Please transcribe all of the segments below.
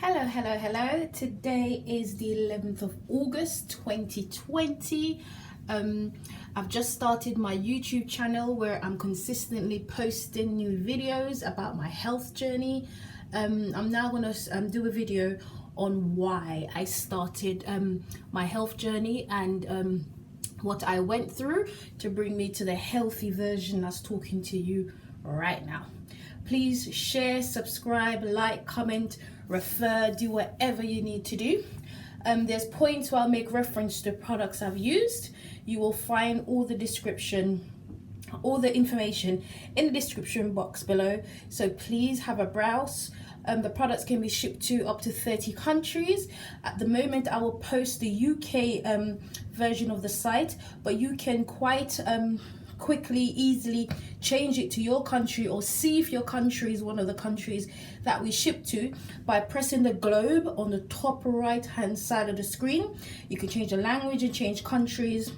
Hello. Today is the 11th of August 2020. I've just started my YouTube channel where I'm consistently posting new videos about my health journey. I'm now going to do a video on why I started my health journey and what I went through to bring me to the healthy version that's talking to you right now. Please share, subscribe, like, comment, refer, do whatever you need to do. There's points where I'll make reference to products I've used. You will find all the information in the description box below. So please have a browse. The products can be shipped to up to 30 countries. At the moment, I will post the UK version of the site, but you can quite quickly, easily change it to your country or see if your country is one of the countries that we ship to by pressing the globe on the top right hand side of the screen. You can change the language and change countries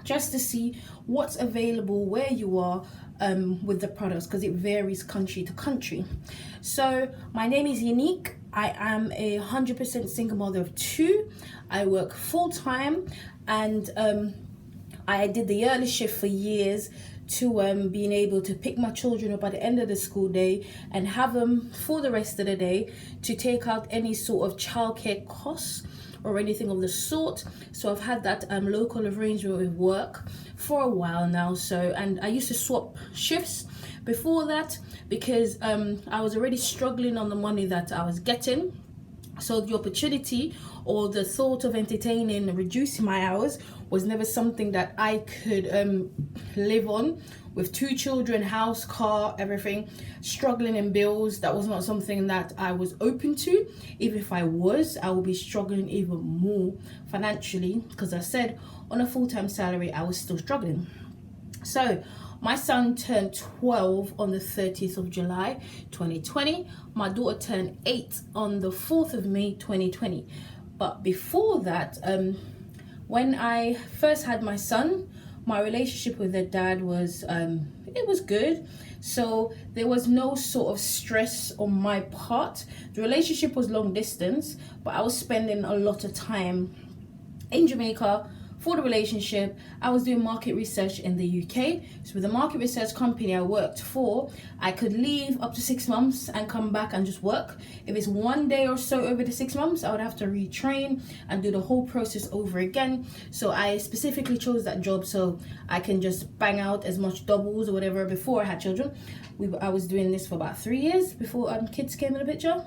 just to see what's available where you are with the products, because it varies country to country. So my name is Unique. I am a 100% single mother of two. I work full-time and I did the early shift for years to being able to pick my children up at the end of the school day and have them for the rest of the day to take out any sort of childcare costs or anything of the sort. So I've had that local arrangement with work for a while now. And I used to swap shifts before that because I was already struggling on the money that I was getting. So the opportunity or the thought of entertaining and reducing my hours was never something that I could live on. With two children, house, car, everything, struggling in bills, that was not something that I was open to. Even if I was, I would be struggling even more financially because I said on a full-time salary, I was still struggling. So my son turned 12 on the 30th of July 2020. My daughter turned 8 on the 4th of May 2020. But before that, when I first had my son, my relationship with their dad was it was good. So there was no sort of stress on my part. The relationship was long distance, but I was spending a lot of time in Jamaica for the relationship. I was doing market research in the UK. So with the market research company I worked for, I could leave up to 6 months and come back and just work. If it's 1 day or so over the 6 months, I would have to retrain and do the whole process over again. So I specifically chose that job so I can just bang out as much doubles or whatever. Before I had children, I was doing this for about 3 years before kids came in the picture.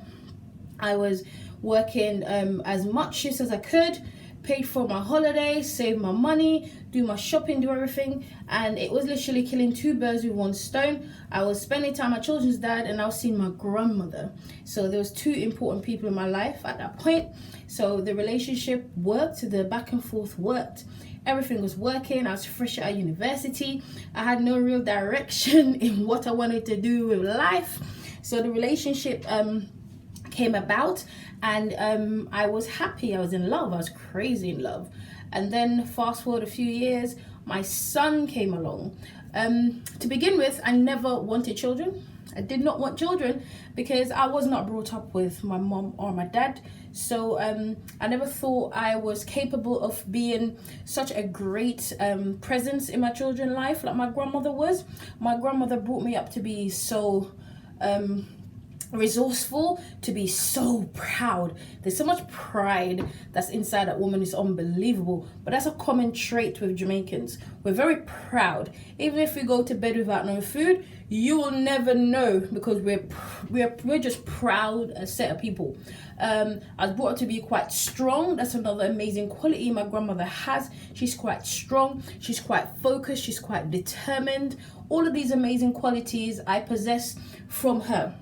I was working as much shifts as I could, paid for my holiday, save my money, do my shopping, do everything, and it was literally killing two birds with one stone. I was spending time with my children's dad and I was seeing my grandmother. So there was two important people in my life at that point. So the relationship worked, the back and forth worked. Everything was working. I was fresh out of university. I had no real direction in what I wanted to do with life. So the relationship came about and I was happy. I was in love. I was crazy in love. And then fast forward a few years, my son came along. To begin with, I never wanted children. I did not want children because I was not brought up with my mom or my dad. So I never thought I was capable of being such a great presence in my children's life like my grandmother was. My grandmother brought me up to be so resourceful, to be so proud. There's so much pride that's inside that woman. Is unbelievable. But that's a common trait with Jamaicans. We're very proud. Even if we go to bed without no food, you will never know because we're just proud a set of people. I was brought up to be quite strong. That's another amazing quality my grandmother has. She's quite strong, she's quite focused, she's quite determined. All of these amazing qualities I possess from her.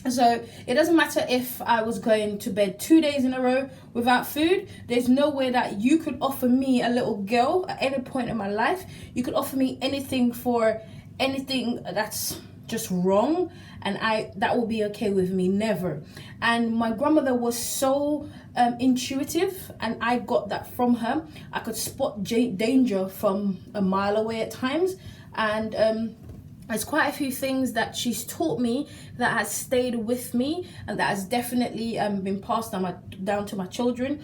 So it doesn't matter if I was going to bed 2 days in a row without food. There's no way that you could offer me, a little girl, at any point in my life, you could offer me anything for anything that's just wrong, and that will be okay with me. Never. And my grandmother was so intuitive, and I got that from her. I could spot danger from a mile away at times, and There's quite a few things that she's taught me that has stayed with me, and that has definitely been passed down to my children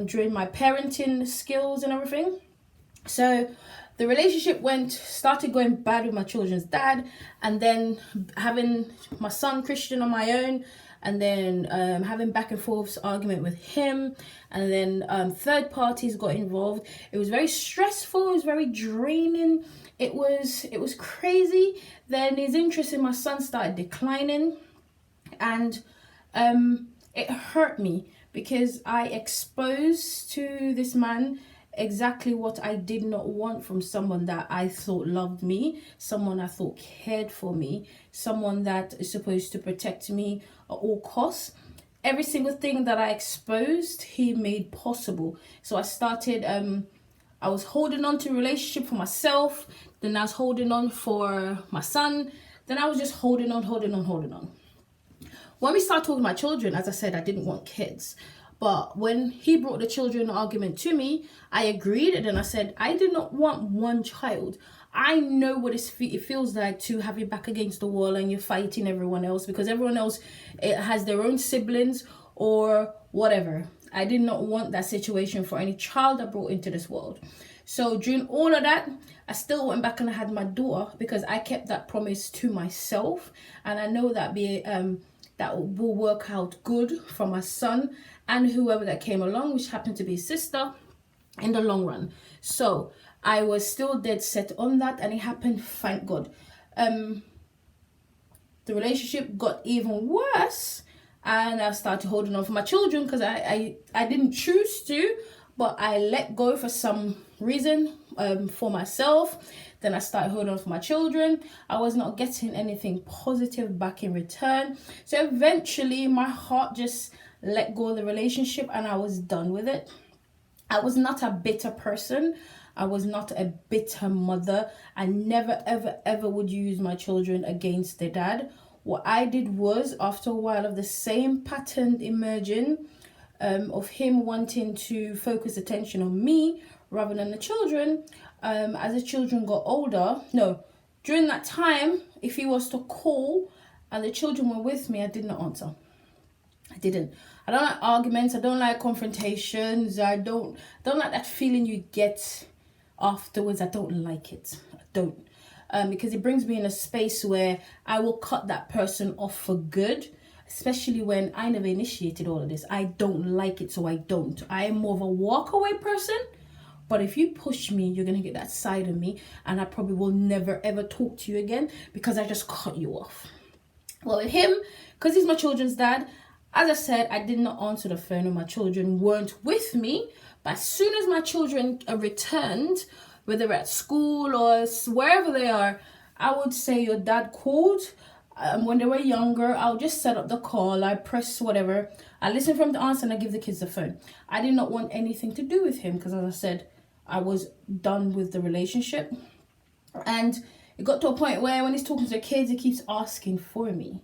during my parenting skills and everything. So the relationship started going bad with my children's dad, and then having my son Christian on my own, and then having back and forth argument with him, and then third parties got involved. It was very stressful, it was very draining, it was crazy. Then his interest in my son started declining, and it hurt me because I exposed to this man exactly what I did not want from someone that I thought loved me, someone I thought cared for me, someone that is supposed to protect me at all costs. Every single thing that I exposed, he made possible. So I started, I was holding on to a relationship for myself, then I was holding on for my son, then I was just holding on. When we started talking about children, as I said, I didn't want kids. But when he brought the children argument to me, I agreed, and then I said, I did not want one child. I know what it feels like to have your back against the wall and you're fighting everyone else, because everyone else has their own siblings or whatever. I did not want that situation for any child I brought into this world. So during all of that, I still went back and I had my daughter, because I kept that promise to myself, and I know that that will work out good for my son and whoever that came along, which happened to be his sister, in the long run. So I was still dead set on that, and it happened, thank God. The relationship got even worse, and I started holding on for my children because I didn't choose to, but I let go for some reason for myself. Then I started holding on for my children. I was not getting anything positive back in return. So eventually my heart just let go of the relationship, and I was done with it. I was not a bitter person. I was not a bitter mother. I never, ever, ever would use my children against their dad. What I did was, after a while of the same pattern emerging, of him wanting to focus attention on me rather than the children, as the children got older, during that time, if he was to call and the children were with me, I did not answer. I didn't. I don't like arguments. I don't like confrontations. I don't like that feeling you get afterwards. I don't like it. I don't. Because it brings me in a space where I will cut that person off for good, especially when I never initiated all of this. I don't like it, so I don't. I am more of a walk away person. But if you push me, you're going to get that side of me, and I probably will never ever talk to you again because I just cut you off. Well, with him, because he's my children's dad, as I said, I did not answer the phone when my children weren't with me. But as soon as my children returned, whether at school or wherever they are, I would say your dad called. When they were younger, I'll just set up the call. I press whatever. I listen from the answer and I give the kids the phone. I did not want anything to do with him because, as I said, I was done with the relationship. And it got to a point where when he's talking to the kids, he keeps asking for me.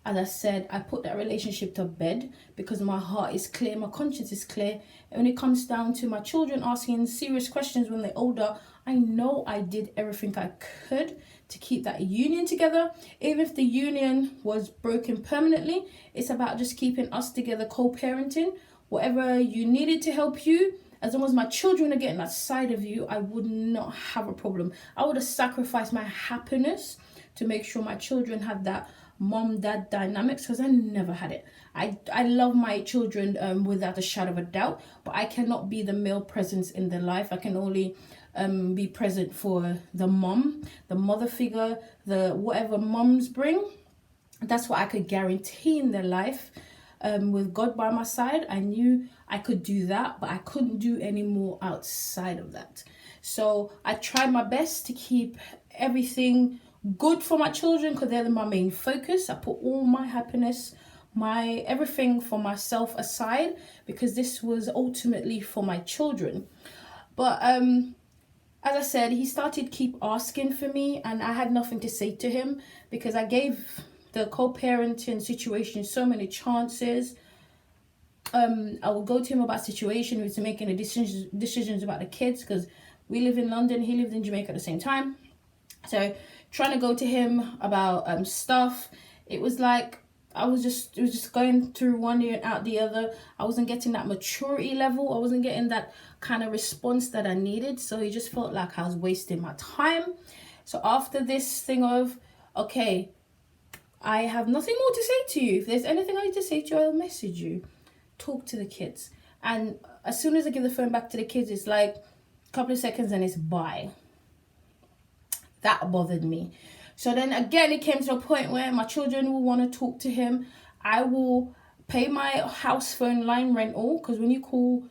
As I said, I put that relationship to bed because my heart is clear, my conscience is clear. And when it comes down to my children asking serious questions when they're older, I know I did everything I could to keep that union together. Even if the union was broken permanently, it's about just keeping us together, co-parenting. Whatever you needed to help you, as long as my children are getting that side of you, I would not have a problem. I would have sacrificed my happiness to make sure my children had that mom-dad dynamics, because I never had it. I love my children without a shadow of a doubt, but I cannot be the male presence in their life. I can only be present for the mom, the mother figure, the whatever moms bring. That's what I could guarantee in their life. With God by my side, I knew I could do that, but I couldn't do any more outside of that. So I tried my best to keep everything good for my children because they're my main focus. I put all my happiness, my everything for myself aside because this was ultimately for my children. But as I said, he started keep asking for me, and I had nothing to say to him because I gave the co-parenting situation so many chances. I would go to him about situation. He was making the decisions about the kids because we live in London, he lived in Jamaica at the same time. So trying to go to him about stuff, it was like it was just going through one ear and out the other. I wasn't getting that maturity level. I wasn't getting that kind of response that I needed. So it just felt like I was wasting my time. So after this thing of, okay, I have nothing more to say to you. If there's anything I need to say to you, I'll message you. Talk to the kids. And as soon as I give the phone back to the kids, it's like a couple of seconds and it's bye. That bothered me. So then again, it came to a point where my children will want to talk to him. I will pay my house phone line rental, because when you call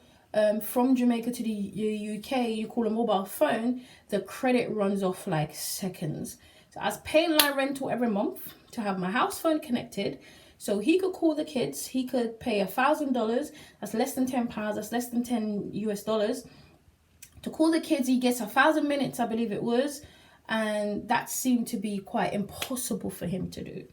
from Jamaica to the UK, you call a mobile phone, the credit runs off like seconds. So I was paying line rental every month to have my house phone connected, so he could call the kids. He could pay $1,000. That's less than £10. That's less than $10 to call the kids. He gets 1,000 minutes, I believe it was, and that seemed to be quite impossible for him to do.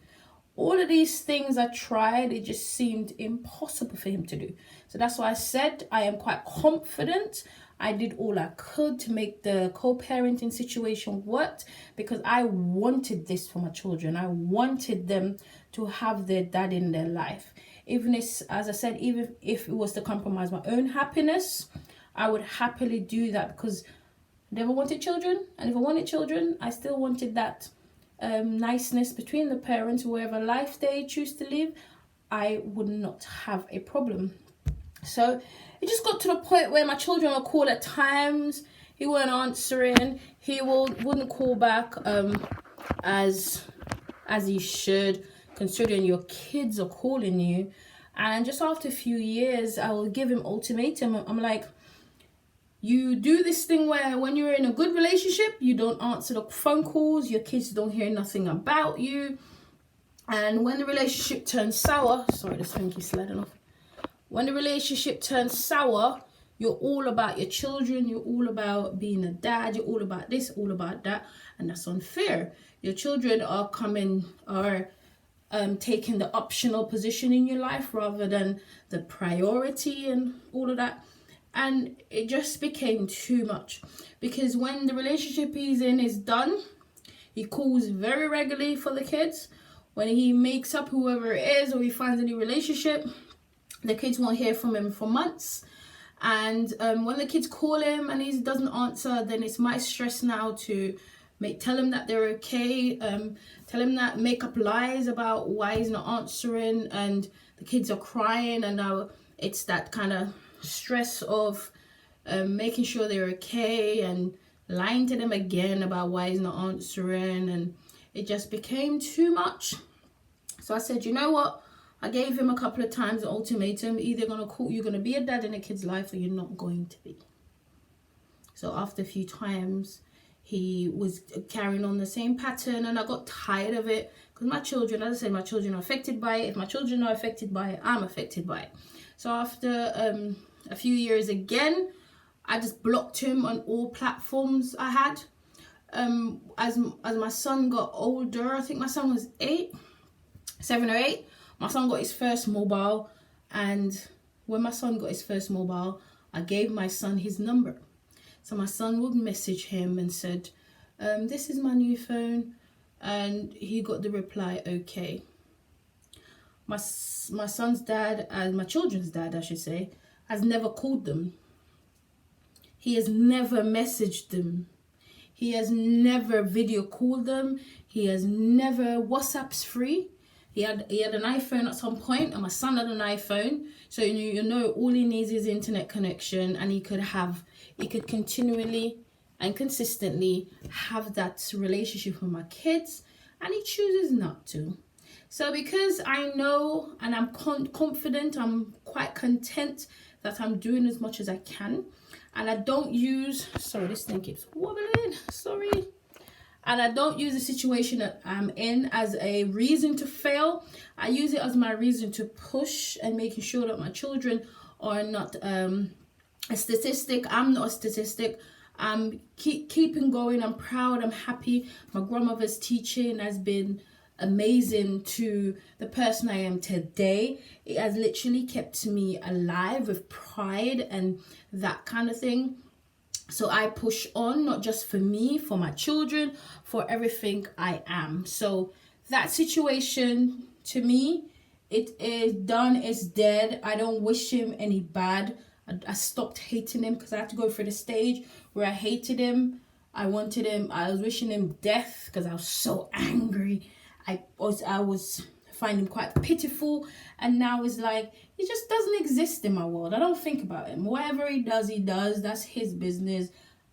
All of these things I tried, it just seemed impossible for him to do. So that's why I said I am quite confident I did all I could to make the co-parenting situation work, because I wanted this for my children. I wanted them to have their dad in their life. Even if, as I said, even if it was to compromise my own happiness, I would happily do that, because I never wanted children. And if I wanted children, I still wanted that niceness between the parents. Whatever life they choose to live, I would not have a problem. So it just got to the point where my children would call at times, he weren't answering, he wouldn't call back as he should, considering your kids are calling you. And just after a few years, I will give him ultimatum. I'm like, you do this thing where when you're in a good relationship, you don't answer the phone calls, your kids don't hear nothing about you. And when the relationship turns sour, sorry, this thing keeps sliding off. When the relationship turns sour, you're all about your children, you're all about being a dad, you're all about this, all about that, and that's unfair. Your children are taking the optional position in your life rather than the priority and all of that. And it just became too much, because when the relationship he's in is done, he calls very regularly for the kids. When he makes up whoever it is or he finds a new relationship, the kids won't hear from him for months. And when the kids call him and he doesn't answer, then it's my stress now to tell him that they're okay, tell him that, make up lies about why he's not answering, and the kids are crying, and now it's that kind of stress of making sure they're okay and lying to them again about why he's not answering, and it just became too much. So I said, you know what, I gave him a couple of times an ultimatum: either you're gonna be a dad in a kid's life or you're not going to be. So after a few times, he was carrying on the same pattern, and I got tired of it, because my children, as I said, my children are affected by it. If my children are affected by it, I'm affected by it. So after a few years again, I just blocked him on all platforms I had. As my son got older, I think my son was 7 or 8, my son got his first mobile, and when my son got his first mobile, I gave my son his number. So my son would message him and said, this is my new phone, and he got the reply, okay. My son's dad, and my children's dad, I should say, has never called them. He has never messaged them. He has never video called them. He has never, WhatsApp's free. He had an iPhone at some point, and my son had an iPhone. So you know all he needs is internet connection, and he could continually and consistently have that relationship with my kids, and he chooses not to. So because I know, and I'm confident, I'm quite content that I'm doing as much as I can, and I don't use, sorry, this thing keeps wobbling, sorry. And I don't use the situation that I'm in as a reason to fail. I use it as my reason to push and making sure that my children are not a statistic. I'm not a statistic. I'm keeping going. I'm proud. I'm happy. My grandmother's teaching has been amazing to the person I am today. It has literally kept me alive with pride and that kind of thing. So I push on, not just for me, for my children, for everything I am. So that situation, to me, it is done, it's dead. I don't wish him any bad. I stopped hating him because I had to go through the stage where I hated him. I was wishing him death because I was so angry. I was find him quite pitiful, and now it's like he just doesn't exist in my world. I don't think about him. Whatever he does. That's his business.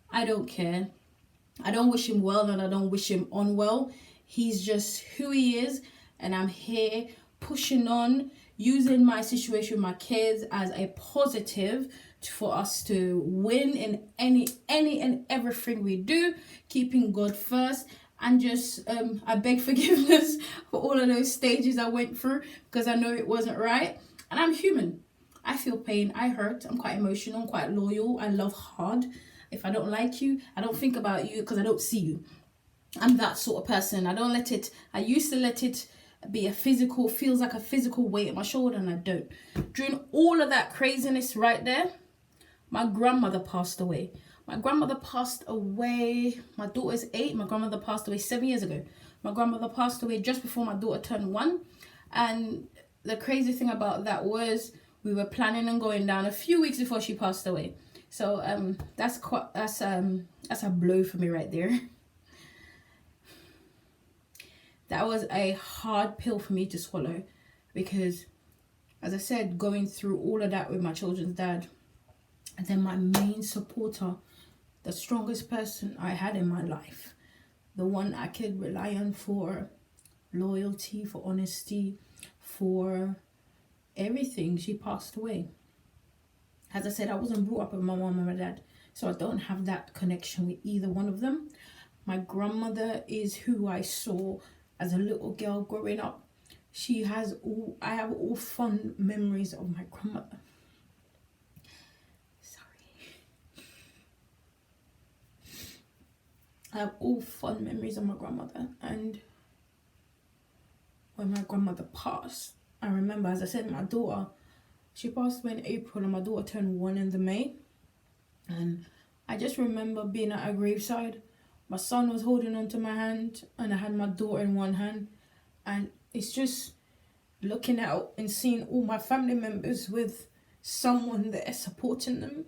I don't care. I don't wish him well, and I don't wish him unwell. He's just who he is, and I'm here pushing on, using my situation with my kids as a positive for us to win in any and everything we do, keeping God first. And just I beg forgiveness for all of those stages I went through, because I know it wasn't right, and I'm human. I feel pain, I hurt, I'm quite emotional, I'm quite loyal, I love hard. If I don't like you, I don't think about you because I don't see you. I'm that sort of person. I used to let it be feels like a physical weight on my shoulder, and I don't. During all of that craziness right there, my grandmother passed away. My grandmother passed away, my daughter's 8, my grandmother passed away 7 years ago. My grandmother passed away just before my daughter turned 1. And the crazy thing about that was we were planning on going down a few weeks before she passed away. So that's a blow for me right there. That was a hard pill for me to swallow, because, as I said, going through all of that with my children's dad, and then my main supporter, the strongest person I had in my life, the one I could rely on for loyalty, for honesty, for everything, she passed away. As I said, I wasn't brought up with my mom and my dad, so I don't have that connection with either one of them. My grandmother is who I saw as a little girl growing up. I have all fond memories of my grandmother. I have all fond memories of my grandmother. And when my grandmother passed, I remember, as I said, my daughter, she passed away in April, and my daughter turned 1 in the May. And I just remember being at her graveside. My son was holding onto my hand, and I had my daughter in one hand. And it's just looking out and seeing all my family members with someone there supporting them,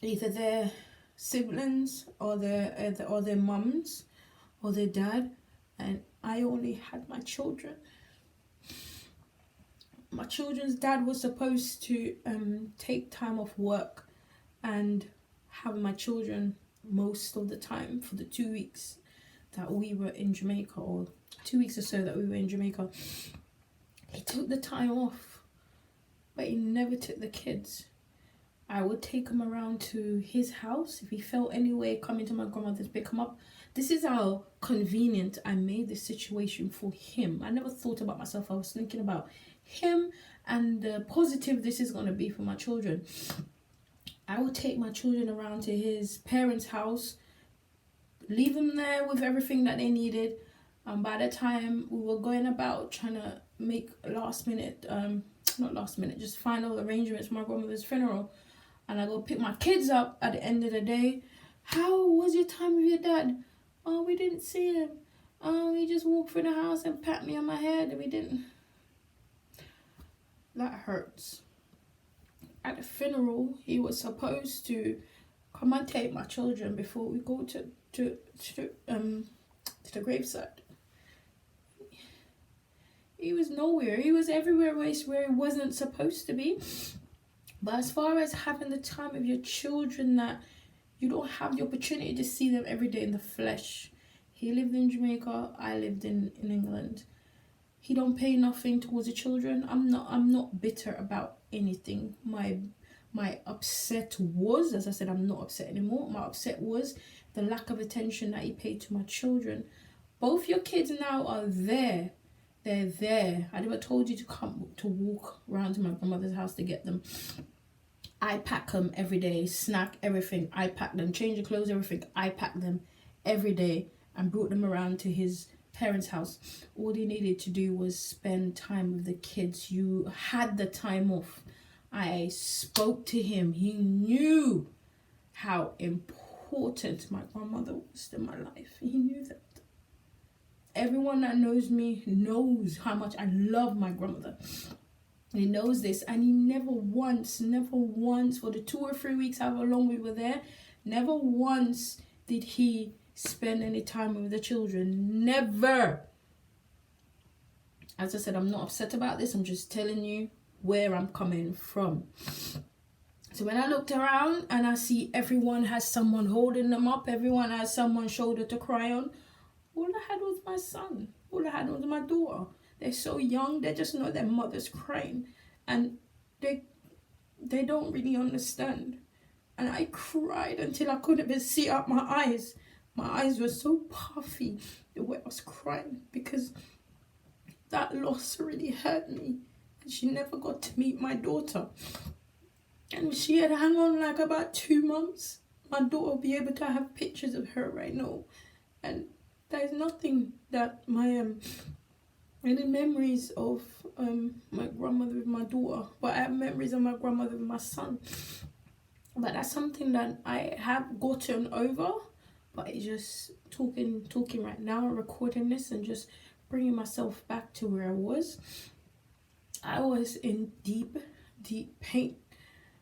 either their siblings or their mums or their dad, and I only had my children. My children's dad was supposed to take time off work and have my children most of the time for the 2 weeks that we were in Jamaica, or 2 weeks or so that we were in Jamaica. He took the time off, but he never took the kids. I would take him around to his house if he felt any way coming to my grandmother's, pick him up. This is how convenient I made this situation for him. I never thought about myself. I was thinking about him and the positive this is going to be for my children. I would take my children around to his parents' house, leave them there with everything that they needed. And by the time we were going about trying to make just final arrangements for my grandmother's funeral, and I go pick my kids up at the end of the day. How was your time with your dad? Oh, we didn't see him. Oh, he just walked through the house and pat me on my head, and we didn't. That hurts. At the funeral, he was supposed to come and take my children before we go to the graveside. He was nowhere. He was everywhere where he wasn't supposed to be. But as far as having the time with your children, that you don't have the opportunity to see them every day in the flesh. He lived in Jamaica, I lived in England. He don't pay nothing towards the children. I'm not bitter about anything. My upset was, as I said, I'm not upset anymore. My upset was the lack of attention that he paid to my children. Both your kids now are there. They're there. I never told you to come to walk around to my grandmother's house to get them. I pack them every day, snack, everything. I pack them, change the clothes, everything. I pack them every day and brought them around to his parents' house. All he needed to do was spend time with the kids. You had the time off. I spoke to him. He knew how important my grandmother was in my life. He knew that. Everyone that knows me knows how much I love my grandmother. He knows this, and he never once for the 2 or 3 weeks however long we were there, never once did he spend any time with the children. Never. As I said, I'm not upset about this. I'm just telling you where I'm coming from. So when I looked around and I see everyone has someone holding them up, everyone has someone's shoulder to cry on, all I had was my son. All I had was my daughter. They're so young, they just know their mother's crying. And they don't really understand. And I cried until I couldn't even see out my eyes. My eyes were so puffy the way I was crying, because that loss really hurt me. And she never got to meet my daughter. And she had hung on like about 2 months. My daughter will be able to have pictures of her right now. And there's nothing that any memories of my grandmother with my daughter, but I have memories of my grandmother with my son. But that's something that I have gotten over. But it's just talking right now, recording this and just bringing myself back to where I was. I was in deep pain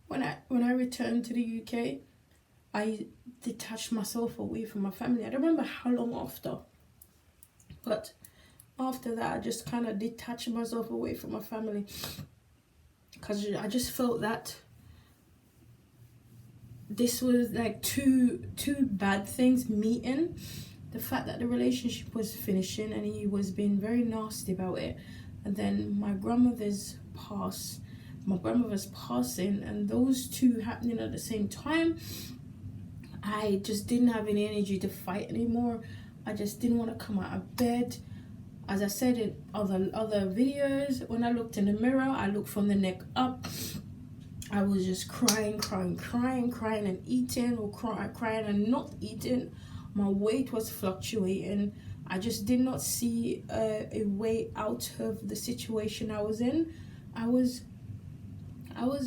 when I returned to the UK. I detached myself away from my family. I don't remember how long after, but after that I just kind of detached myself away from my family, because I just felt that this was like two bad things meeting. The fact that the relationship was finishing and he was being very nasty about it, and then my grandmother's passing, and those two happening at the same time. I just didn't have any energy to fight anymore. I just didn't want to come out of bed. As I said in other videos, when I looked in the mirror, I looked from the neck up. I was just crying and eating, or crying and not eating. My weight was fluctuating. I just did not see a way out of the situation I was in. I was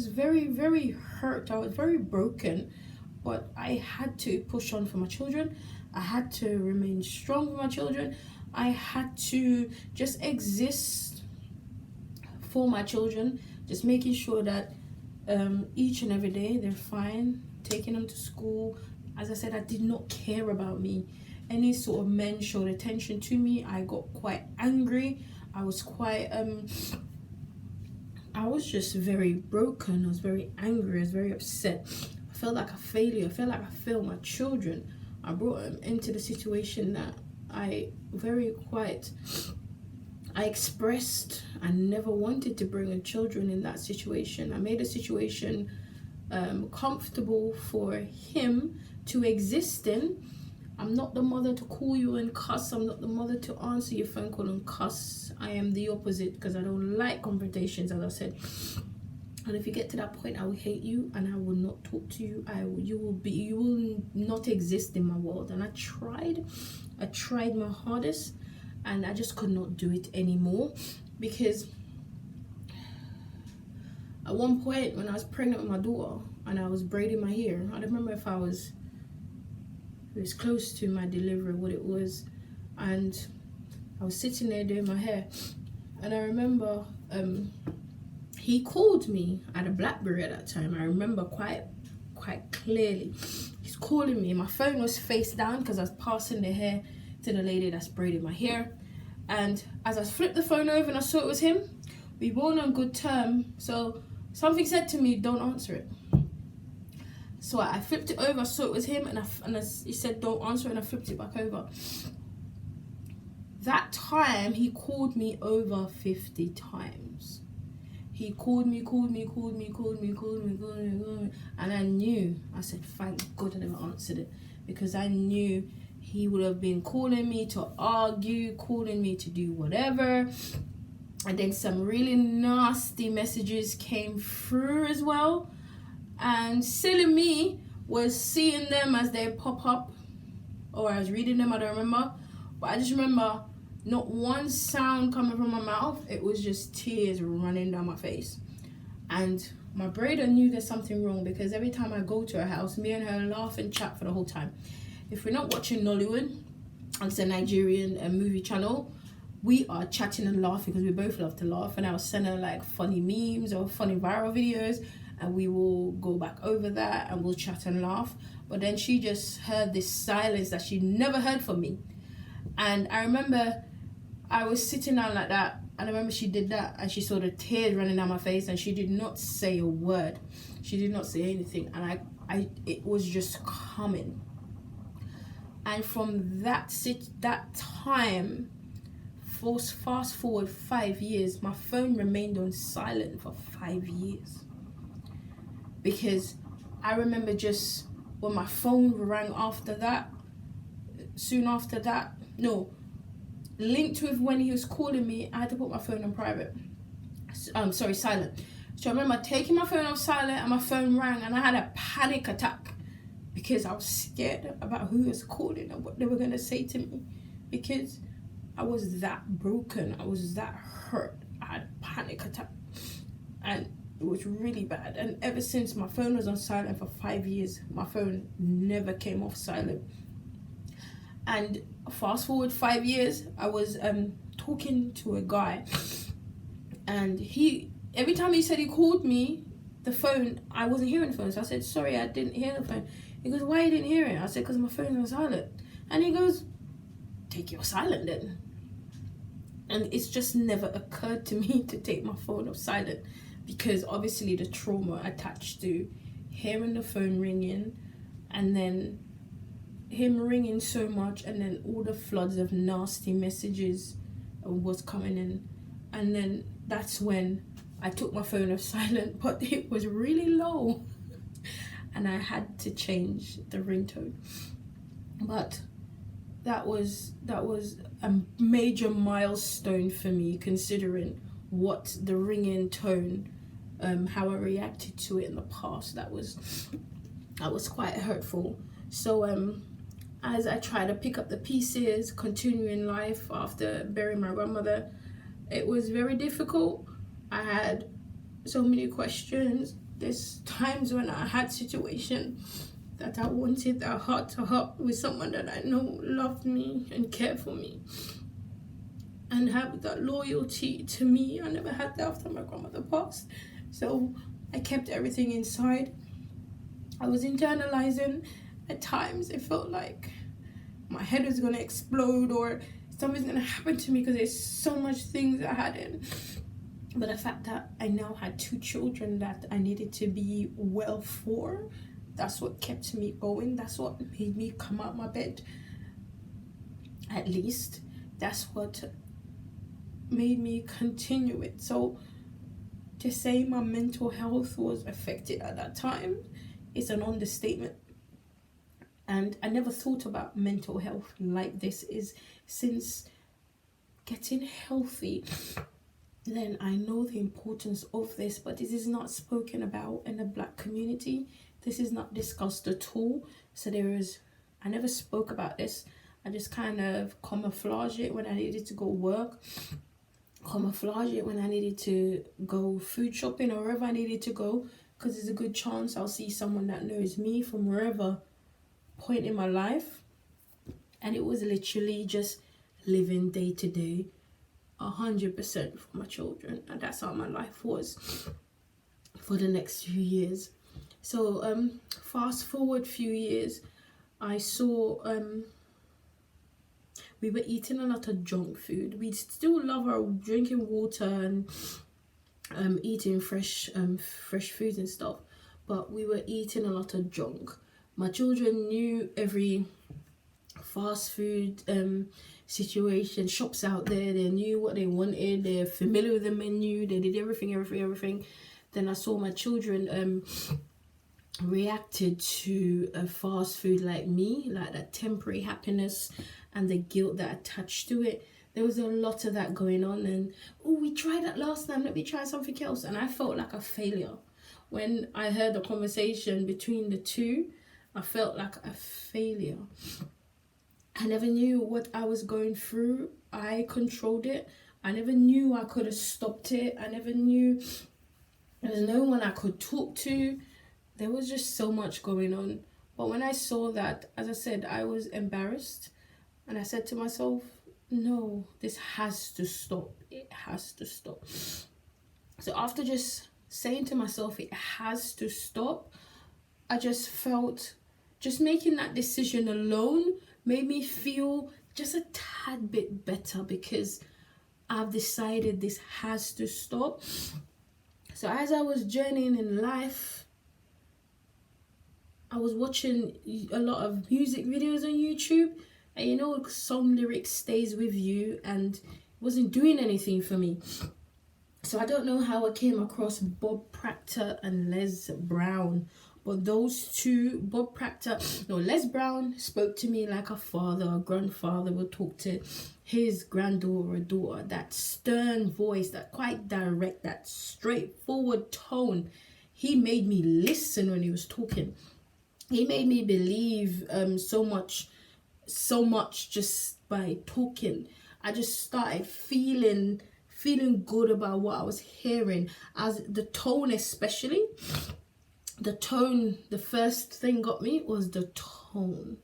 very, very hurt. I was very broken. But I had to push on for my children. I had to remain strong for my children. I had to just exist for my children, just making sure that each and every day they're fine, taking them to school. As I said, I did not care about me. Any sort of men showed attention to me, I got quite angry. I was just very broken. I was very angry. I was very upset. I felt like a failure. I felt like I failed my children. I brought them into the situation that I expressed I never wanted to bring in children in that situation. I made a situation comfortable for him to exist in. I'm not the mother to call you and cuss. I'm not the mother to answer your phone call and cuss. I am the opposite, because I don't like confrontations, as I said. And if you get to that point, I will hate you and I will not talk to you. You will not exist in my world. And I tried my hardest, and I just could not do it anymore, because at one point when I was pregnant with my daughter and I was braiding my hair, I don't remember if it was close to my delivery, what it was, and I was sitting there doing my hair, and I remember he called me. I had a BlackBerry at that time. I remember quite clearly. He's calling me. My phone was face down because I was passing the hair to the lady that's braiding my hair. And as I flipped the phone over and I saw it was him, we weren't on good term. So something said to me, don't answer it. So I flipped it over, I saw it was him, and he said don't answer it, and I flipped it back over. That time he called me over 50 times. He called me, and I knew. I said, thank God I never answered it, because I knew he would have been calling me to argue, calling me to do whatever. And then some really nasty messages came through as well. And silly me was seeing them as they pop up, or I was reading them, I don't remember. But I just remember not one sound coming from my mouth. It was just tears running down my face. And my brother knew there's something wrong because every time I go to her house, me and her laugh and chat for the whole time. If we're not watching Nollywood, it's a Nigerian movie channel, we are chatting and laughing because we both love to laugh. And I'll send her like funny memes or funny viral videos, and we will go back over that and we'll chat and laugh. But then she just heard this silence that she never heard from me. And I remember I was sitting down like that, and I remember she did that, and she saw the tears running down my face, and she did not say a word. She did not say anything, and it was just coming. And from that time, fast forward 5 years, my phone remained on silent for 5 years. Because I remember just when my phone rang after that, soon after that, no, linked with when he was calling me, I had to put my phone on private. Silent. So I remember taking my phone off silent, and my phone rang, and I had a panic attack because I was scared about who was calling and what they were gonna say to me, because I was that broken, I was that hurt. I had a panic attack, and it was really bad. And ever since, my phone was on silent for 5 years. My phone never came off silent. And fast forward 5 years, I was talking to a guy, and every time he said he called me, the phone, I wasn't hearing the phone. So I said, sorry, I didn't hear the phone. He goes, why you didn't hear it? I said, because my phone was silent. And he goes, take your silent then. And it's just never occurred to me to take my phone off silent, because obviously the trauma attached to hearing the phone ringing, and then him ringing so much, and then all the floods of nasty messages was coming in. And then that's when I took my phone off silent, but it was really low and I had to change the ringtone. But that was a major milestone for me, considering what the ringing tone, how I reacted to it in the past. That was quite hurtful. So as I try to pick up the pieces, continuing life after burying my grandmother, it was very difficult. I had so many questions. There's times when I had situations that I wanted a heart-to-heart with someone that I know loved me and cared for me and have that loyalty to me. I never had that after my grandmother passed. So I kept everything inside. I was internalizing. At times it felt like my head was gonna explode or something's gonna happen to me, because there's so much things I had in. But the fact that I now had 2 children that I needed to be well for, that's what kept me going. That's what made me come out my bed. At least that's what made me continue it. So to say my mental health was affected at that time is an understatement. And I never thought about mental health like this. Is since getting healthy, then I know the importance of this, but this is not spoken about in the Black community. This is not discussed at all. So I never spoke about this. I just kind of camouflage it when I needed to go work, camouflage it when I needed to go food shopping or wherever I needed to go, because there's a good chance I'll see someone that knows me from wherever point in my life. And it was literally just living day to day, 100% for my children, and that's how my life was for the next few years. So fast forward few years, I saw we were eating a lot of junk food. We still love our drinking water and eating fresh foods and stuff, but we were eating a lot of junk. My children knew every fast food situation, shops out there. They knew what they wanted. They're familiar with the menu. They did everything. Then I saw my children reacted to a fast food like me, like that temporary happiness and the guilt that attached to it. There was a lot of that going on, and we tried that last time, let me try something else. And I felt like a failure. When I heard the conversation between the two, I felt like a failure. I never knew what I was going through. I controlled it. I never knew I could have stopped it. I never knew There's no one I could talk to. There was just so much going on. But when I saw that, as I said, I was embarrassed. And I said to myself, no, this has to stop. It has to stop. So after just saying to myself, it has to stop, I just felt just making that decision alone made me feel just a tad bit better, because I've decided this has to stop. So as I was journeying in life, I was watching a lot of music videos on YouTube, and you know, some lyrics stays with you, and it wasn't doing anything for me. So I don't know how I came across Bob Proctor and Les Brown, but those two, Les Brown spoke to me like a father, a grandfather would talk to his granddaughter or daughter. That stern voice, that quite direct, that straightforward tone. He made me listen when he was talking. He made me believe so much just by talking. I just started feeling good about what I was hearing, as the tone, especially the tone. The first thing got me was the tone,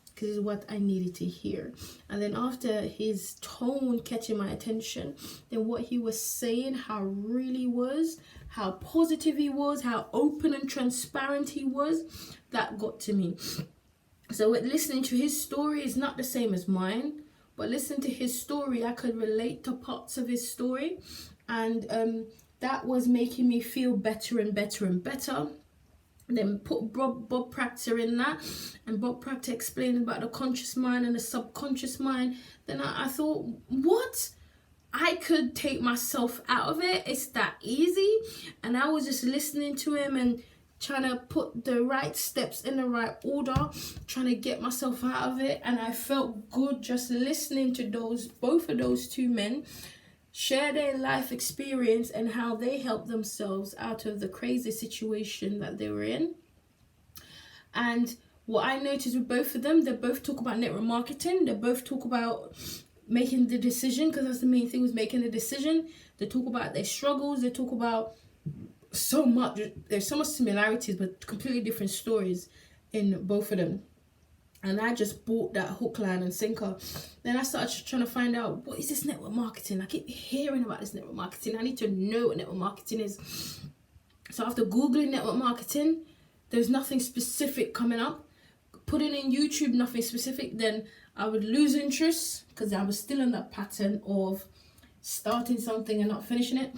because it's what I needed to hear. And then after his tone catching my attention, then what he was saying, how real he was, how positive he was, how open and transparent he was, that got to me. So with listening to his story is not the same as mine, but listening to his story, I could relate to parts of his story, and that was making me feel better and better and better. Then put Bob Proctor in that, and Bob Proctor explained about the conscious mind and the subconscious mind. Then I thought, what? I could take myself out of it. It's that easy. And I was just listening to him and trying to put the right steps in the right order, trying to get myself out of it. And I felt good just listening to both of those two men share their life experience and how they helped themselves out of the crazy situation that they were in. And what I noticed with both of them, they both talk about network marketing. They both talk about making the decision, because that's the main thing, was making the decision. They talk about their struggles. They talk about so much. There's so much similarities, but completely different stories in both of them. And I just bought that hook, line and sinker. Then I started trying to find out, what is this network marketing? I keep hearing about this network marketing. I need to know what network marketing is. So after Googling network marketing, there's nothing specific coming up. Putting in YouTube, nothing specific. Then I would lose interest, because I was still in that pattern of starting something and not finishing it.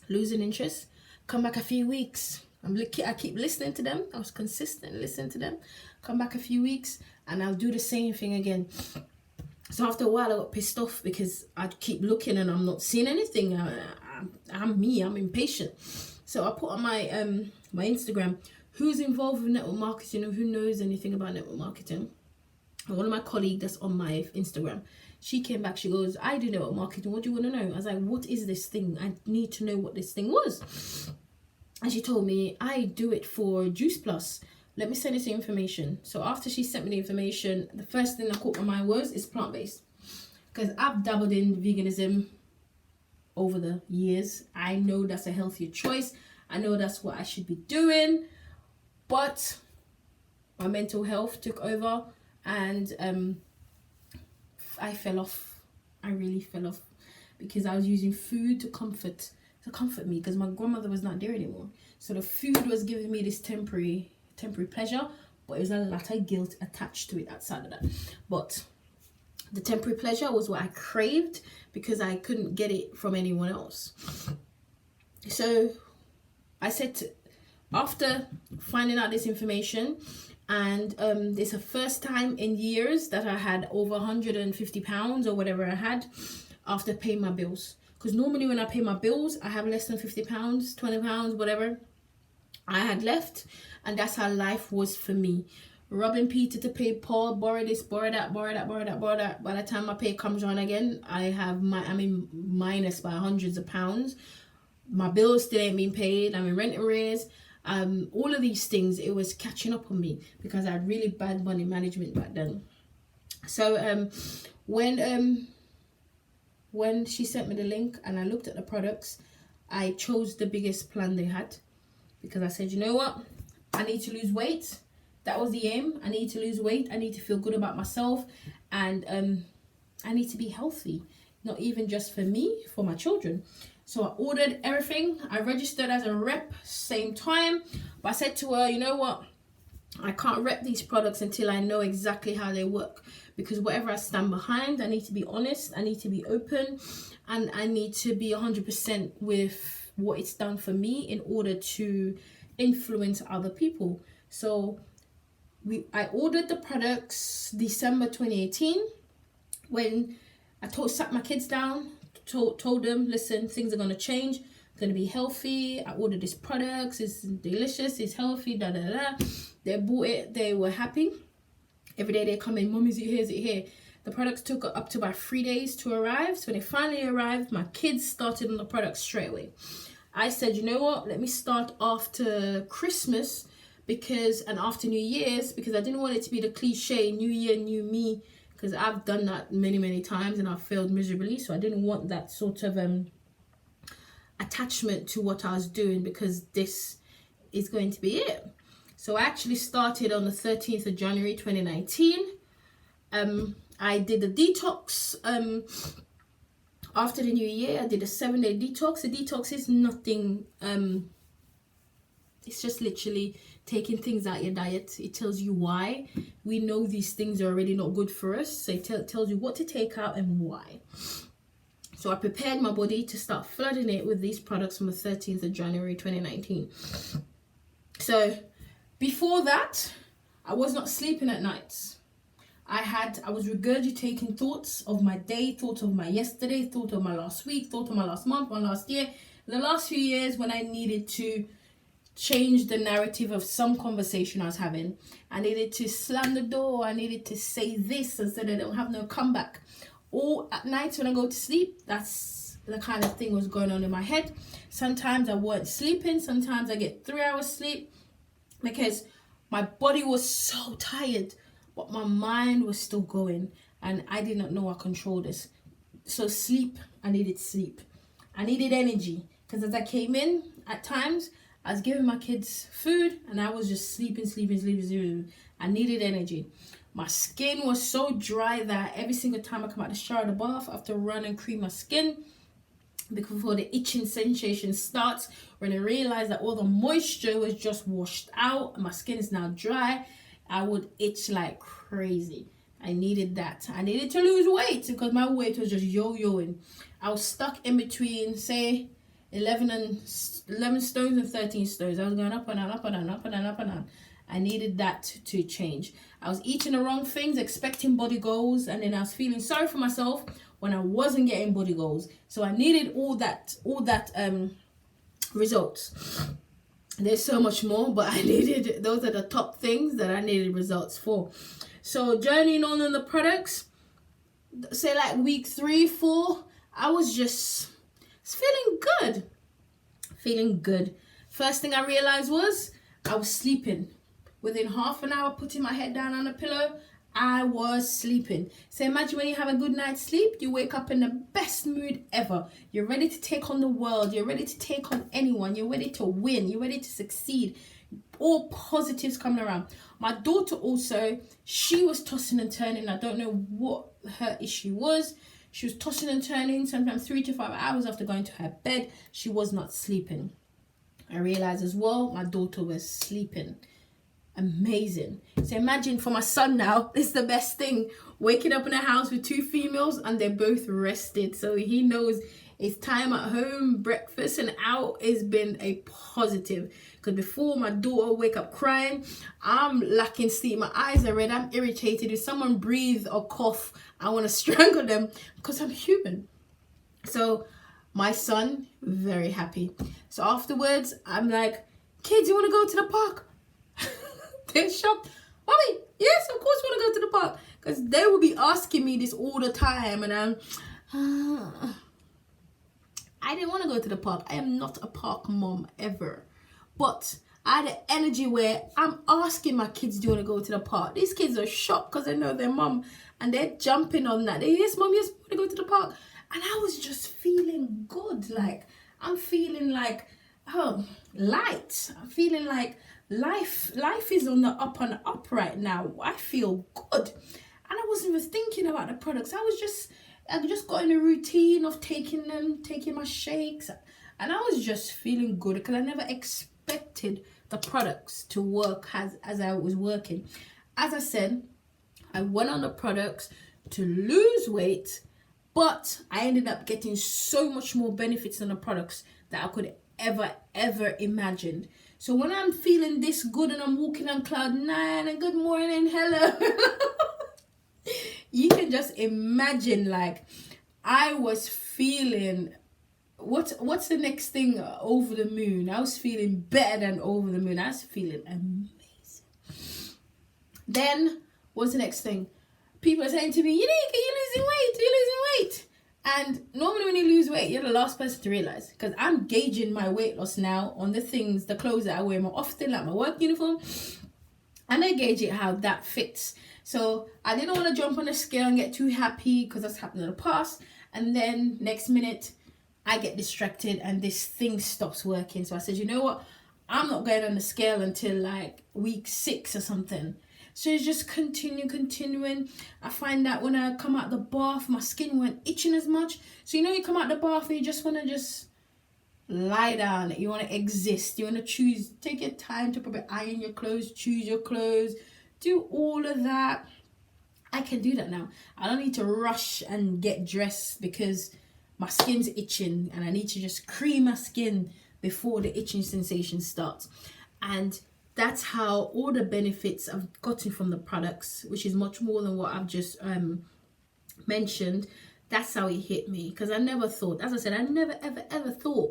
Losing interest. Come back a few weeks. I keep listening to them. I was consistent listening to them. Come back a few weeks and I'll do the same thing again. So after a while I got pissed off, because I'd keep looking and I'm not seeing anything. I'm impatient. So I put on my my Instagram, who's involved with network marketing or who knows anything about network marketing. And one of my colleagues that's on my Instagram, she came back, she goes, I do network marketing, what do you want to know? I was like, what is this thing? I need to know what this thing was. And she told me, I do it for Juice Plus. Let me send you some information. So after she sent me the information, the first thing that caught my mind was, it's plant-based. Because I've dabbled in veganism over the years. I know that's a healthier choice. I know that's what I should be doing. But my mental health took over, and I fell off. I really fell off, because I was using food to comfort me, because my grandmother was not there anymore. So the food was giving me this temporary pleasure, but it was a lot of guilt attached to it outside of that. But the temporary pleasure was what I craved, because I couldn't get it from anyone else. So I said, after finding out this information, and it's the first time in years that I had over £150 or whatever I had after paying my bills. Because normally when I pay my bills, I have less than £50, £20, whatever I had left. And that's how life was for me. Robbing Peter to pay Paul, borrow this, borrow that. By the time my pay comes on again, I'm in minus by hundreds of pounds. My bills still ain't being paid. I'm in rent arrears. All of these things, it was catching up on me, because I had really bad money management back then. So when she sent me the link and I looked at the products, I chose the biggest plan they had, because I said, you know what, I need to lose weight. That was the aim. I need to lose weight. I need to feel good about myself, and I need to be healthy, not even just for me, for my children. So I ordered everything. I registered as a rep same time, but I said to her, you know what, I can't rep these products until I know exactly how they work, because whatever I stand behind, I need to be honest, I need to be open, and I need to be 100% with what it's done for me in order to influence other people. So I ordered the products December 2018, when I sat my kids down, told them, listen, things are going to change, going to be healthy. I ordered this product, it's delicious, it's healthy, da da da. They bought it, they were happy. Every day they come in, mom, is it here, is it here? The products took up to about 3 days to arrive. So they finally arrived. My kids started on the products straight away. I said, you know what, let me start after Christmas, and after New Year's, because I didn't want it to be the cliche New Year, new me, because I've done that many times and I've failed miserably. So I didn't want that sort of attachment to what I was doing, because this is going to be it. So I actually started on the 13th of January 2019. I did the detox. After the new year, I did a 7-day detox. The detox is nothing. It's just literally taking things out your diet. It tells you why. We know these things are already not good for us. So it tells you what to take out and why. So I prepared my body to start flooding it with these products on the 13th of January 2019. So before that, I was not sleeping at nights. I was regurgitating thoughts of my day, thoughts of my yesterday, thought of my last week, thought of my last month, my last year. The last few years, when I needed to change the narrative of some conversation I was having, I needed to slam the door, I needed to say this so that I don't have no comeback. Or at nights when I go to sleep, that's the kind of thing was going on in my head. Sometimes I weren't sleeping, sometimes I get 3 hours sleep, because my body was so tired, but my mind was still going, and I did not know I controlled this. So sleep, I needed sleep. I needed energy, because as I came in, at times, I was giving my kids food, and I was just sleeping. I needed energy. My skin was so dry that every single time I come out the shower, the bath, I have to run and cream my skin, before the itching sensation starts. When I realized that all the moisture was just washed out and my skin is now dry, I would itch like crazy. I needed that. I needed to lose weight, because my weight was just yo-yoing. I was stuck in between, say, 11 stones and 13 stones. I was going up and down, up and down, up and down, up and down. I needed that to change. I was eating the wrong things, expecting body goals, and then I was feeling sorry for myself when I wasn't getting body goals. So I needed all that results. There's so much more, but those are the top things that I needed results for. So journeying on in the products, say like week 3, 4, I was just feeling good. First thing I realized was I was sleeping. Within half an hour putting my head down on the pillow, I was sleeping. So imagine when you have a good night's sleep, you wake up in the best mood ever. You're ready to take on the world. You're ready to take on anyone. You're ready to win. You're ready to succeed. All positives coming around. My daughter also, she was tossing and turning. I don't know what her issue was. She was tossing and turning, sometimes 3 to 5 hours after going to her bed. She was not sleeping. I realized as well, my daughter was sleeping. Amazing. So imagine for my son now, it's the best thing. Waking up in a house with 2 females and they're both rested. So he knows it's time at home, breakfast and out has been a positive. Because before my daughter wake up crying, I'm lacking sleep. My eyes are red. I'm irritated. If someone breathe or cough, I want to strangle them because I'm human. So my son, very happy. So afterwards, I'm like, kids, you want to go to the park? They're shocked. Mommy, yes, of course we want to go to the park. Because they will be asking me this all the time. And I didn't want to go to the park. I am not a park mom ever. But I had an energy where I'm asking my kids, do you want to go to the park? These kids are shocked because they know their mom. And they're jumping on that. Yes, mom, yes, we want to go to the park. And I was just feeling good. Like, I'm feeling like, oh, light. I'm feeling like life is on the up and up right now. I feel good. And I wasn't even thinking about the products. I just got in a routine of taking my shakes, and I was just feeling good because I never expected the products to work as I was working. As I said, I went on the products to lose weight, but I ended up getting so much more benefits than the products that I could ever imagined. So when I'm feeling this good and I'm walking on cloud nine and good morning, hello, you can just imagine, like, I was feeling, what's the next thing, over the moon. I was feeling better than over the moon. I was feeling amazing. Then what's the next thing? People are saying to me, you're losing weight. And normally when you lose weight, you're the last person to realize, because I'm gauging my weight loss now on the clothes that I wear more often, like my work uniform, and I gauge it how that fits. So I didn't want to jump on a scale and get too happy, because that's happened in the past, and then next minute I get distracted and this thing stops working. So I said, you know what, I'm not going on the scale until like week 6 or something. So it's just continuing. I find that when I come out the bath, my skin weren't itching as much. So you come out the bath and you just want to just lie down. You want to exist. You want to take your time to probably iron your clothes, choose your clothes, do all of that. I can do that now. I don't need to rush and get dressed because my skin's itching and I need to just cream my skin before the itching sensation starts. And that's how all the benefits I've gotten from the products, which is much more than what I've just mentioned, that's how it hit me. Because I never thought, as I said, I never ever thought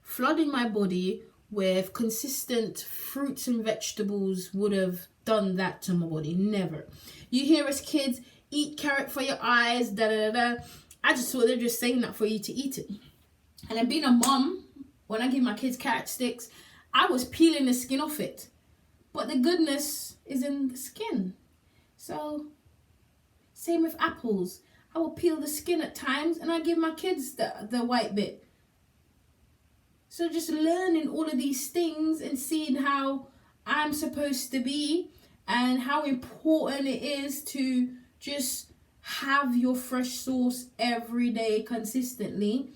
flooding my body with consistent fruits and vegetables would have done that to my body. Never. You hear us kids, eat carrot for your eyes, da da da da. I just thought they're just saying that for you to eat it. And then being a mom, when I give my kids carrot sticks, I was peeling the skin off it. But the goodness is in the skin. So, same with apples. I will peel the skin at times and I give my kids the white bit. So just learning all of these things and seeing how I'm supposed to be and how important it is to just have your fresh sauce every day consistently,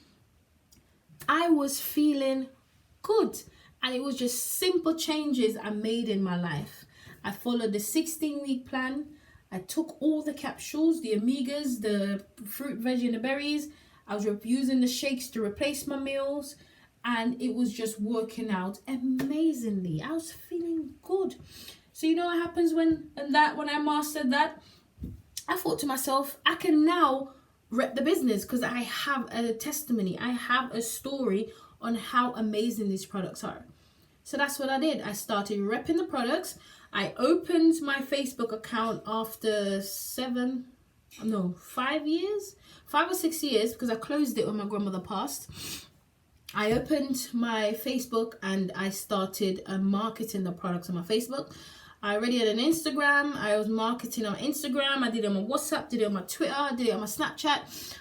I was feeling good. And it was just simple changes I made in my life. I followed the 16-week plan. I took all the capsules, the omegas, the fruit, veg, and the berries. I was using the shakes to replace my meals. And it was just working out amazingly. I was feeling good. So you know what happens when I mastered that? I thought to myself, I can now rep the business because I have a testimony. I have a story on how amazing these products are. So that's what I did. I started repping the products. I opened my Facebook account after 5 or 6 years, because I closed it when my grandmother passed. I opened my Facebook and I started marketing the products on my Facebook. I already had an Instagram. I was marketing on Instagram. I did it on my WhatsApp, did it on my Twitter, did it on my Snapchat.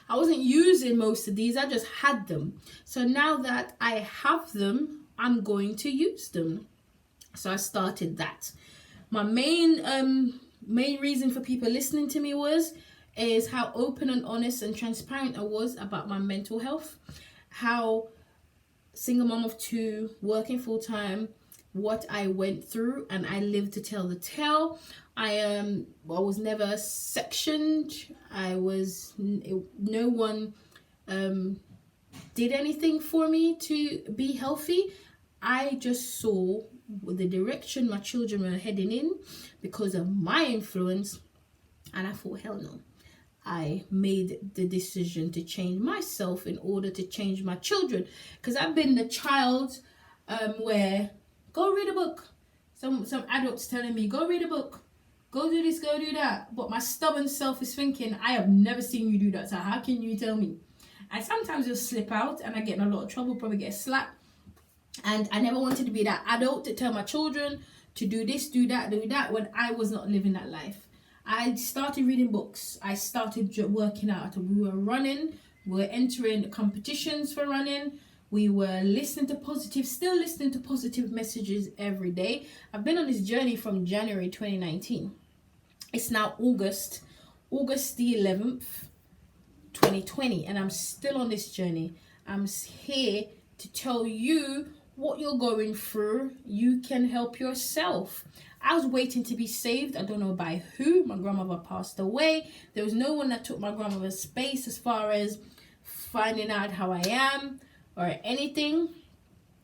I wasn't using most of these. I just had them. So now that I have them, I'm going to use them. So I started that. My main reason for people listening to me is how open and honest and transparent I was about my mental health, how single mom of 2, working full time, what I went through, and I lived to tell the tale. I was never sectioned. No one did anything for me to be healthy. I just saw the direction my children were heading in because of my influence, and I thought, hell no. I made the decision to change myself in order to change my children, because I've been the child where, go read a book. Some adults telling me, go read a book, go do this, go do that. But my stubborn self is thinking, I have never seen you do that, so how can you tell me? And sometimes you'll slip out and I get in a lot of trouble, probably get slapped. And I never wanted to be that adult to tell my children to do this, do that when I was not living that life. I started reading books. I started working out. We were running. We were entering competitions for running. We were listening to positive, still listening to positive messages every day. I've been on this journey from January 2019. It's now August the 11th, 2020, and I'm still on this journey. I'm here to tell you what you're going through. You can help yourself. I was waiting to be saved. I don't know by who. My grandmother passed away. There was no one that took my grandmother's space as far as finding out how I am or anything.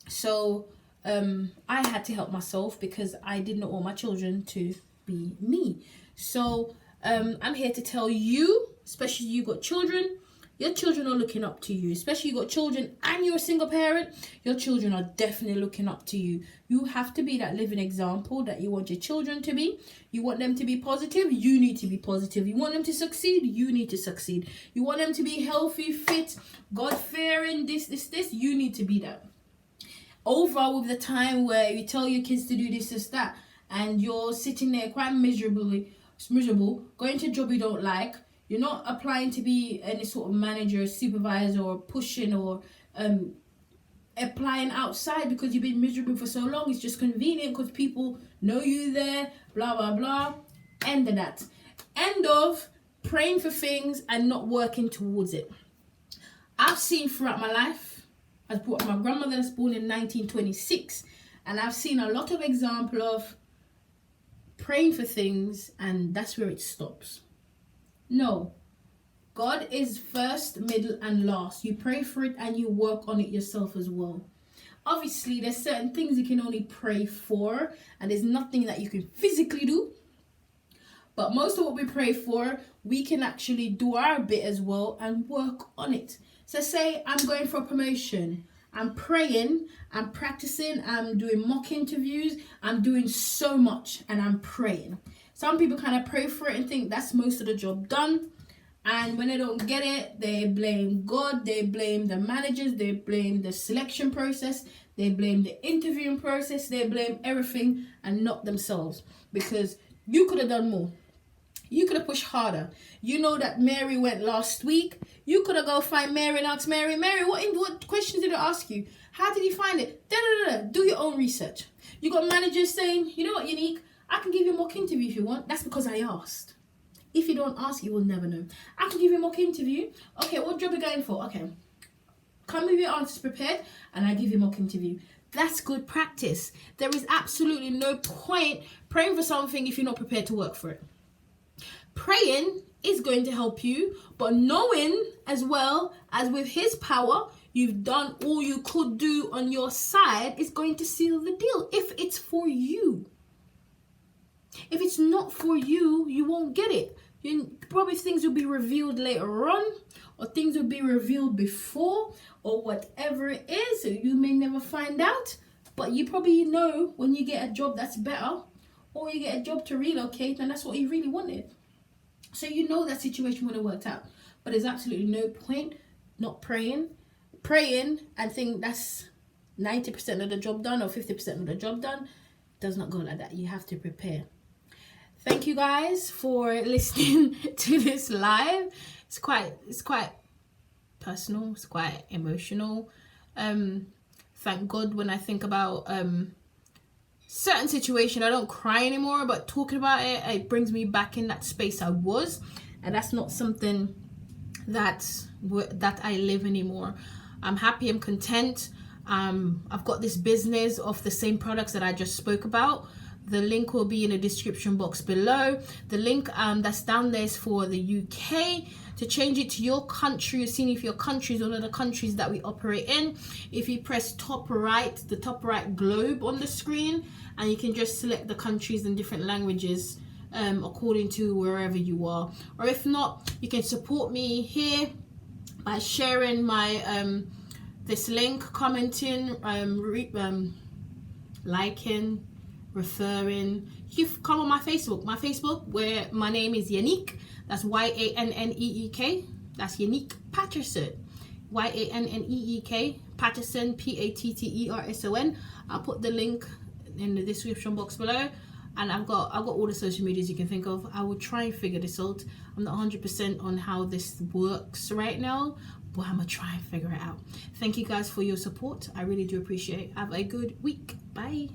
So I had to help myself because I did not want my children to be me. So I'm here to tell you, especially you got children, your children are looking up to you. Especially you got children and you're a single parent, your children are definitely looking up to you. You have to be that living example that you want your children to be. You want them to be positive, you need to be positive. You want them to succeed, you need to succeed. You want them to be healthy, fit, God-fearing, this, you need to be that. Over with the time where you tell your kids to do this, that, and you're sitting there quite miserable, going to a job you don't like. You're not applying to be any sort of manager, supervisor, or pushing or applying outside because you've been miserable for so long. It's just convenient because people know you there, blah, blah, blah. End of that. End of praying for things and not working towards it. I've seen throughout my life, my grandmother was born in 1926, and I've seen a lot of example of praying for things and that's where it stops. No, God is first, middle, and last. You pray for it and you work on it yourself as well. Obviously, there's certain things you can only pray for, and there's nothing that you can physically do. But most of what we pray for, we can actually do our bit as well and work on it. So say I'm going for a promotion. I'm praying, I'm practicing, I'm doing mock interviews, I'm doing so much, and I'm praying. Some people kind of pray for it and think that's most of the job done. And when they don't get it, they blame God, they blame the managers, they blame the selection process, they blame the interviewing process, they blame everything and not themselves. Because you could have done more. You could have pushed harder. You know that Mary went last week. You could have go find Mary and asked Mary, what questions did I ask you? How did you find it? Do your own research. You got managers saying, you know what, Unique? I can give you a mock interview if you want. That's because I asked. If you don't ask, you will never know. I can give you a mock interview. Okay, what job are you going for? Okay. Come with your answers prepared and I give you a mock interview. That's good practice. There is absolutely no point praying for something if you're not prepared to work for it. Praying is going to help you, but knowing as well as with his power, you've done all you could do on your side is going to seal the deal if it's for you. If it's not for you, you won't get it. Probably things will be revealed later on, or things will be revealed before, or whatever it is. So you may never find out, but you probably know when you get a job that's better, or you get a job to relocate, and that's what you really wanted. So you know that situation would have worked out. But there's absolutely no point not praying and think that's 90% of the job done or 50% of the job done. It does not go like that. You have to prepare. Thank you guys for listening to this live. It's quite personal. It's quite emotional. Thank God when I think about certain situation, I don't cry anymore, but talking about it brings me back in that space I was, and that's not something that I live anymore. I'm happy, I'm content. I've got this business of the same products that I just spoke about. The link will be in the description box below. The link that's down there is for the UK. To change it to your country, you're seeing if your country is one of the countries that we operate in. If you press the top right globe on the screen, and you can just select the countries in different languages according to wherever you are. Or if not, you can support me here by sharing my this link, commenting, liking, referring. You can come on my Facebook where my name is Yannick. That's YANNEEK. That's Yannick Patterson. YANNEEK Patterson, PATTERSON. I'll put the link in the description box below, and I've got all the social medias you can think of. I will try and figure this out. I'm not 100% on how this works right now, but I'm gonna try and figure it out. Thank you guys for your support. I really do appreciate it. Have a good week. Bye.